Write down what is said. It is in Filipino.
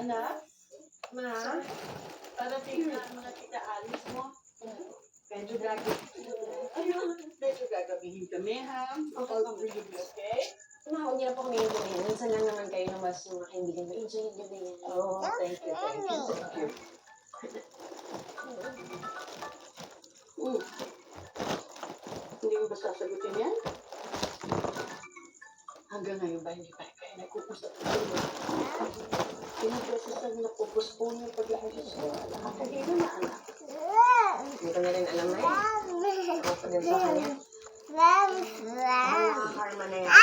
anak? Ma? Para tingnan mga kita alis mo. Medyo gagabihin kami, ha? Okay? Ma, huwag niyo na po kami yung minsan lang naman kayo na mas mga kaibigan mo. Enjoy yung gabi yan. Oh, thank you. Hindi mo ba sasagutin yan? Hanggang ngayon ba hindi pa kayo nagkukusap na sila? Pinaprosesal na pupuspon yung pag-aayos ko. Nakakagino na anak. Hindi ko na rin alam na yun. Ako pa din sa kanya. Ang nakakarma na yan.